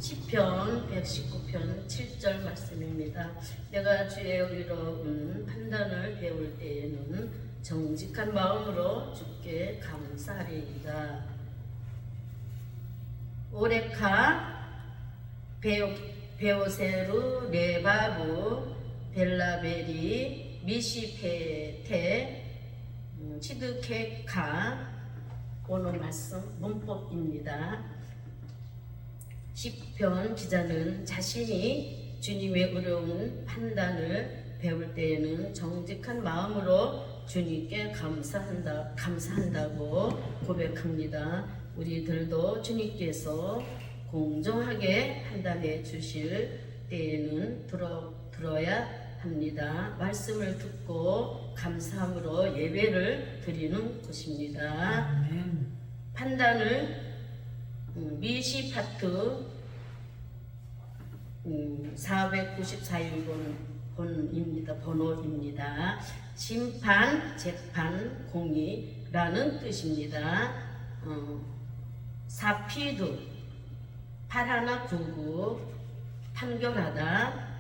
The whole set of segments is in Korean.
시편 119편 7절 말씀입니다. 내가 주의 의로운 판단을 배울 때에는 정직한 마음으로 주께 감사하리이다. 오레카 베오세루 레바브 벨라베리 미시페테 치드케카. 오늘 말씀 문법입니다. 시편 기자는 자신이 주님의 의로운 판단을 배울 때에는 정직한 마음으로 주님께 감사한다고 고백합니다. 우리들도 주님께서 공정하게 판단해 주실 때에는 들어야 합니다. 말씀을 듣고 감사함으로 예배를 드리는 것입니다. 아멘. 판단을 미시파트 494번입니다. 심판, 재판, 공의라는 뜻입니다. 사피드, 파라나 구구, 판결하다,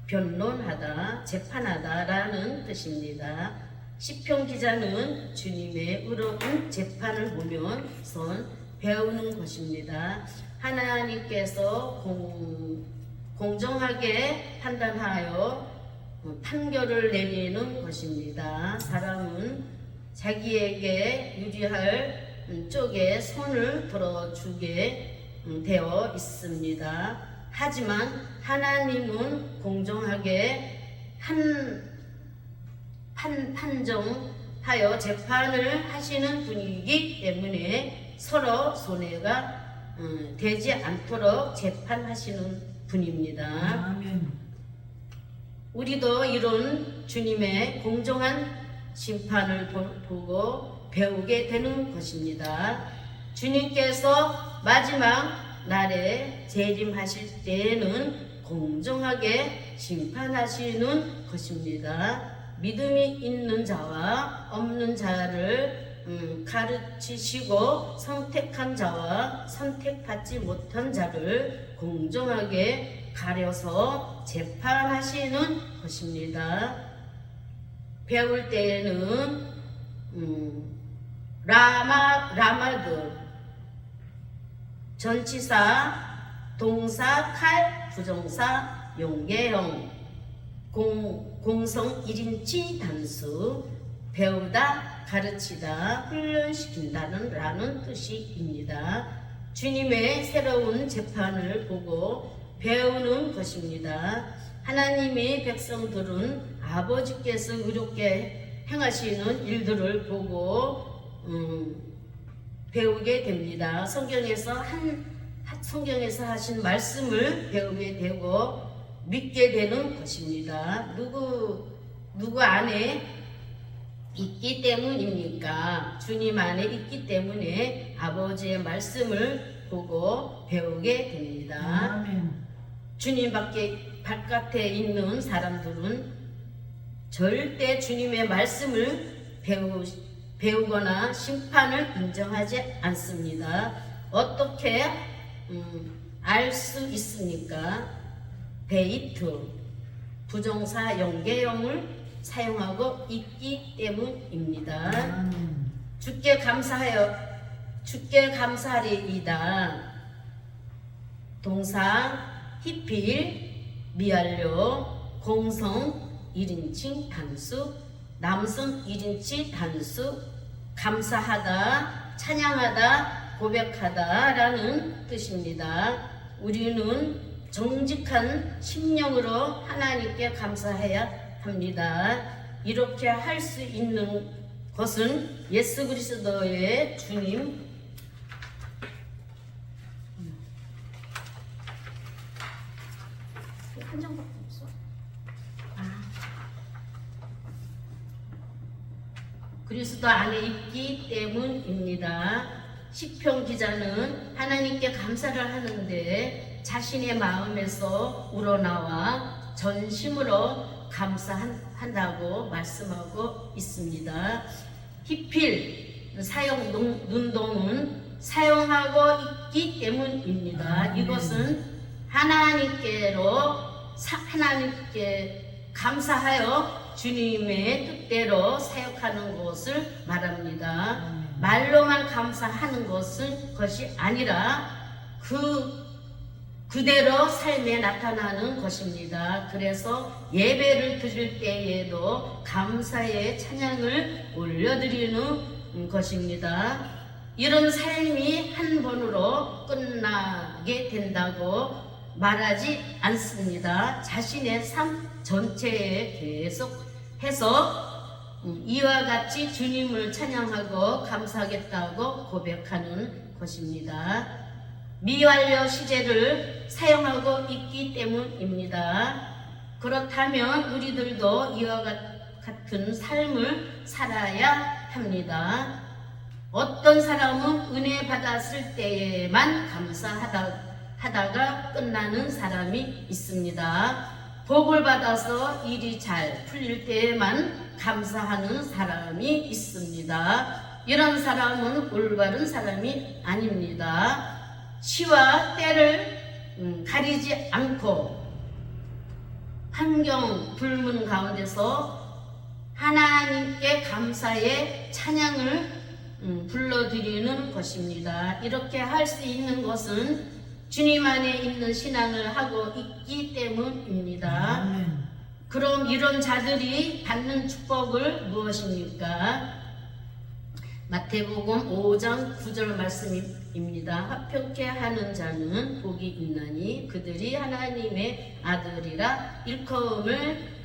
변론하다, 재판하다라는 뜻입니다. 시편 기자는 주님의 의로운 재판을 보면서 배우는 것입니다. 하나님께서 공정하게 판단하여 판결을 내리는 것입니다. 사람은 자기에게 유리할 쪽에 손을 들어주게 되어 있습니다. 하지만 하나님은 공정하게 판정하여 재판을 하시는 분이기 때문에 서로 손해가 되지 않도록 재판하시는 분입니다. 아멘. 우리도 이런 주님의 공정한 심판을 보고 배우게 되는 것입니다. 주님께서 마지막 날에 재림하실 때에는 공정하게 심판하시는 것입니다. 믿음이 있는 자와 없는 자를 가르치시고 선택한 자와 선택받지 못한 자를 공정하게 가려서 재판하시는 것입니다. 배울 때에는 라마드 전치사, 동사, 칼, 부정사, 용계형, 공성 1인치 단수, 배우다, 가르치다, 훈련시킨다는 라는 뜻입니다. 주님의 새로운 재판을 보고 배우는 것입니다. 하나님의 백성들은 아버지께서 의롭게 행하시는 일들을 보고 배우게 됩니다. 성경에서 하신 말씀을 배우게 되고 믿게 되는 것입니다. 누구 안에 있기 때문입니까? 주님 안에 있기 때문에 아버지의 말씀을 보고 배우게 됩니다. 아멘. 주님 바깥에 있는 사람들은 절대 주님의 말씀을 배우거나 심판을 인정하지 않습니다. 어떻게 알 수 있습니까? 데이트, 부정사 연계형을 사용하고 있기 때문입니다. 주께 감사하리이다. 동사 히필, 미완료, 공성 1인칭 단수, 남성 1인칭 단수, 감사하다, 찬양하다, 고백하다 라는 뜻입니다. 우리는 정직한 심령으로 하나님께 감사해야 합니다. 이렇게 할 수 있는 것은 예수 그리스도의 주님 한 장밖에 없어. 그리스도 안에 있기 때문입니다. 시편 기자는 하나님께 감사를 하는데 자신의 마음에서 우러나와 전심으로 감사한다고 말씀하고 있습니다. 히필 사용 눈동은 사용하고 있기 때문입니다. 이것은 하나님께 감사하여 주님의 뜻대로 사역하는 것을 말합니다. 말로만 감사하는 것이 아니라 그대로 삶에 나타나는 것입니다. 그래서 예배를 드릴 때에도 감사의 찬양을 올려드리는 것입니다. 이런 삶이 한 번으로 끝나게 된다고 말하지 않습니다. 자신의 삶 전체에 계속해서 이와 같이 주님을 찬양하고 감사하겠다고 고백하는 것입니다. 미완료 시제를 사용하고 있기 때문입니다. 그렇다면 우리들도 이와 같은 삶을 살아야 합니다. 어떤 사람은 은혜 받았을 때에만 감사하다가 끝나는 사람이 있습니다. 복을 받아서 일이 잘 풀릴 때에만 감사하는 사람이 있습니다. 이런 사람은 올바른 사람이 아닙니다. 시와 때를 가리지 않고 환경 불문 가운데서 하나님께 감사의 찬양을 불러드리는 것입니다. 이렇게 할 수 있는 것은 주님 안에 있는 신앙을 하고 있기 때문입니다. 그럼 이런 자들이 받는 축복을 무엇입니까? 마태복음 5장 9절 말씀입니다. 화평케 하는 자는 복이 있나니 그들이 하나님의 아들이라 일컬음을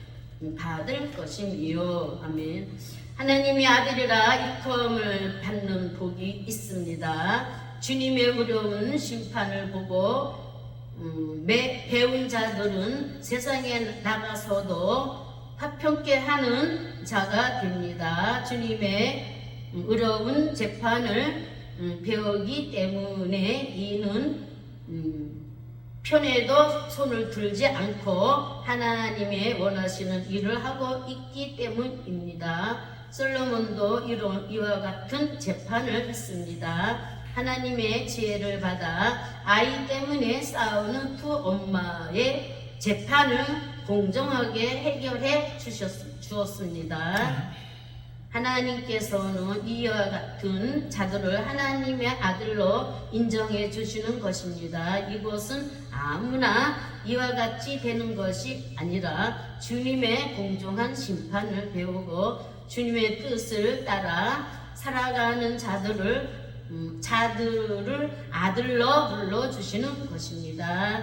받을 것이며. 아멘. 하나님의 아들이라 일컬음을 받는 복이 있습니다. 주님의 어려운 심판을 보고 배운 자들은 세상에 나가서도 화평케 하는 자가 됩니다. 주님의 어려운 재판을 배우기 때문에 이는 편에도 손을 들지 않고 하나님의 원하시는 일을 하고 있기 때문입니다. 솔로몬도 이와 같은 재판을 했습니다. 하나님의 지혜를 받아 아이 때문에 싸우는 두 엄마의 재판을 공정하게 해결해 주었습니다. 하나님께서는 이와 같은 자들을 하나님의 아들로 인정해 주시는 것입니다. 이것은 아무나 이와 같이 되는 것이 아니라 주님의 공정한 심판을 배우고 주님의 뜻을 따라 살아가는 자들을 아들로 불러주시는 것입니다.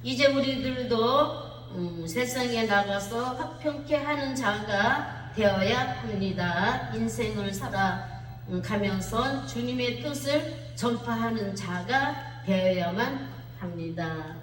이제 우리들도 세상에 나가서 화평케 하는 자가 되어야 합니다. 인생을 살아가면서 주님의 뜻을 전파하는 자가 되어야만 합니다.